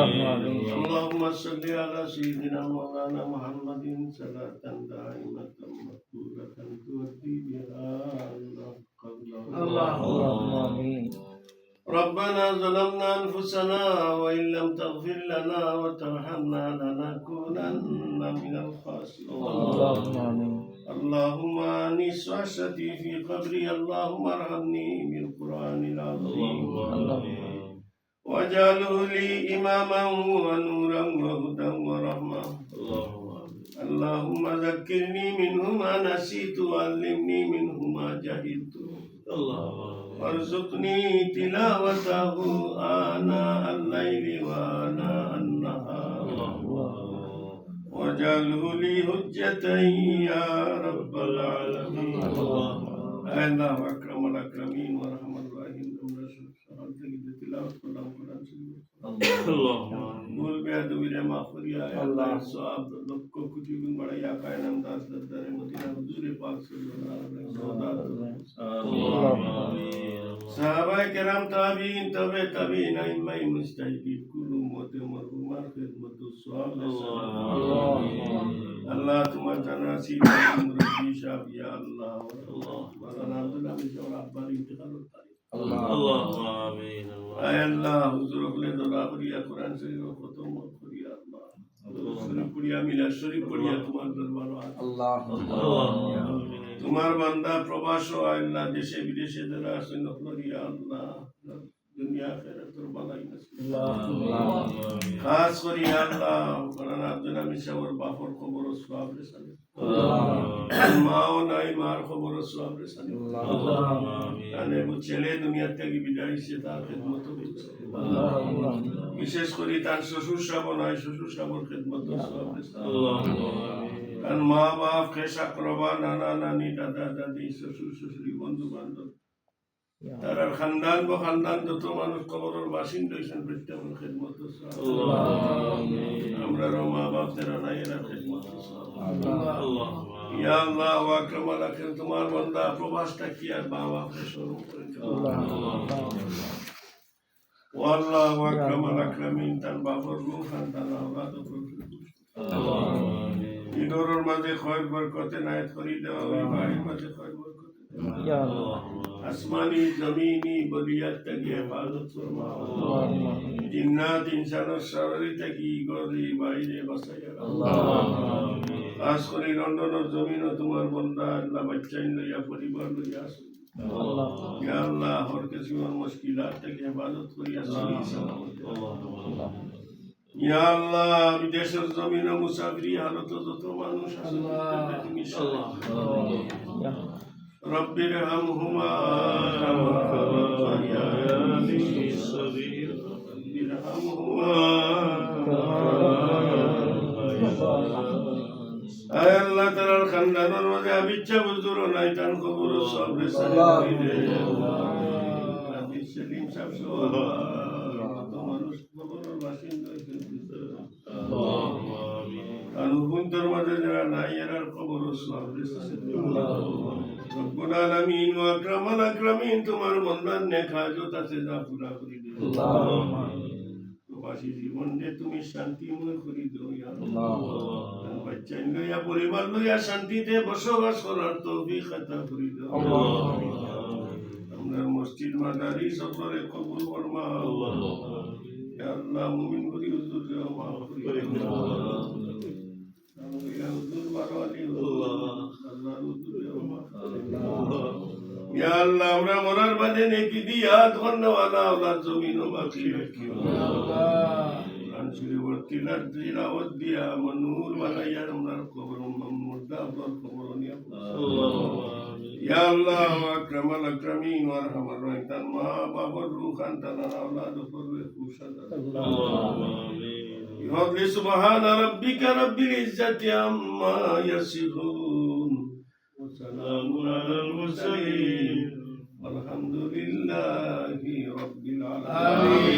اللهم صل على سيدنا مولانا محمد صلاة دائمة مقبولة تؤدي بها اللهم آمين. ربنا ظلمنا أنفسنا وإن لم تغفر لنا وترحمنا لنكونن من الخاسرين اللهم آمين. اللهم أنس وحشتي في قبري اللهم ارحمني بالقرآن العظيم واجعله لي إماما ونورا وهدى ورحمة اللهم ذكرني منه ما نسيت وعلمني منه ما جهلت وارزقني تلاوته آناء الليل وآناء النهار واجعله لي حجة يا رب العالمين الله أكرم الأكرمين ورحم الراحمين تلاوة القرآن बोल बे दुबिरे माफरिया अल्लाह सवाब लक्को कुछ भी बड़ा या कायनात दास दरबार मदीना हुजूर पाक सल्लल्लाहु अलैहि वसल्लम सहाबाए किराम ताबीन तबे ताबीन इमाम मुस्ताहिदीन कुल उम्मत मरहुमा खिदमत सवाब अल्लाह तुम्हारा तनासी रब्बी शाब या अल्लाह मौलाना अब्दुल्लाह बिन शौरा अब्बार इंतकाल होता है اللهم آمين आय अल्लाह हुजूर अपने दुआ करिया कुरान शरीफ को खत्म करिया अल्लाह शरीफ पढ़िया मिला शरीफ पढ़िया तुम्हारे दरबार तुम्हार बंदा प्रवास अल्लाह देशे विदेशे जरा सुन करिया अल्लाह दुनिया आखिरत भलाई नसीब खास करिया अल्लाह मौलाना अब्दुल्लाह बिन शौरा बाफर खबर सवाब रसाले माओ नाई मार खबर सवाब रसाले আনে ছেলে দুনিয়া থেকে বিদায় সে তার খেদমত করছে বিশেষ করে তার শ্বশুর শাবনায় শ্বশুর শাবর খেদমত কারণ মা বাপ খেসা করবা নানা নানি দাদা দাদি শ্বশুর শ্বশুরি বন্ধু বান্ধব তারা খানদান বা খানদান যত মানুষ কবরের বাসিন্দা হয়েছেন প্রত্যেকের খেদমত আমরা মা বাপ যারা নাই এরা খেদমত या अल्लाह वाकरम अलैहि तुम्हार बंदा प्रवास तक किया बाबा के शुरू कर والله واكرم الاكرمين تن বাবর রূহ তন اولاد ইদোরের মাঝে খয়র বরকতে নায়াত করি দাও এই বাড়ির মাঝে খয়র বরকতে ইয়া আল্লাহ আসমানি জমিনি বলিয়াত থেকে হেফাজত ফরমাও জিন্নাত ইনসানের শরীর থেকে গলি বাইরে বাঁচাইয়া আল্লাহ খাস করে লন্ডনের জমিন তোমার বন্দা আল্লাহ বাচ্চাইন লইয়া পরিবার লইয়া আসুন ইয়া আল্লাহ হর কিসমের মুশকিলাত থেকে হেফাজত করিয়া সহি সালামত ইয়া আল্লাহ বিদেশের জমিনে মুসাফিরি হালত যত মানুষ আছে তুমি রব্বি রহমহুমা কামা রাব্বায়ানি সগীরা রব্বি রহমহুমা আয় আল্লাহ তাআলার খানদানের মধ্যে আবিচ্ছা বুজুর নাই তান কবর সব রেসানি দে আদি সেলিম সাহেব সব মানুষ কবরের বাসিন্দা আল্লাহুম্মা আমিন আনুবুন্তর মধ্যে যারা নাই এর কবর সব রেসানি রব্বুল আলামিন ওয়া আকরামাল আকরামিন তোমার বান্দার নেক হাজত আছে যা পুরা করে দে আল্লাহুম্মা প্রবাসী জীবন দে তুমি শান্তিময় করে দাও ইয়া আল্লাহ বাচ্চা লইয়া পরিবার লইয়া শান্তিতে বসবাস করার তৌফিক আতা করে দাও আমরা মসজিদ মাদারিস সফরে কবুল ফরমাও ইয়া আল্লাহ মুমিন করি হুজুর কে মাফ করে দাও ইয়া হুজুর বারওয়ালি আল্লাহ হুজুর কে মাফ করে দাও ইয়া আল্লাহ আমরা মরার বাদে নেকি দিয়া ধন্যওয়ালা আওলাদ জমিন ও বাকি রাখিও আল্লাহ আনসুরি ওয়াতিলাত তিলাওয়াত দিয়া মনুর বানাইয়া আমরা কবর মুর্দা আব্দুল কবর নিয়া ইয়া আল্লাহ আকরামাল আকরামিন ওয়া আরহামার রাহিমিন মা বাবার রূহ খানদান আওলাদ করবে খুশাদা আল্লাহুম্মা আমিন ইহদি সুবহান রাব্বিকা রাব্বিল ইজ্জাতি আম্মা ইয়াসিফুন ওয়া সালামুন আলাল মুরসালিন والحمد لله رب العالمين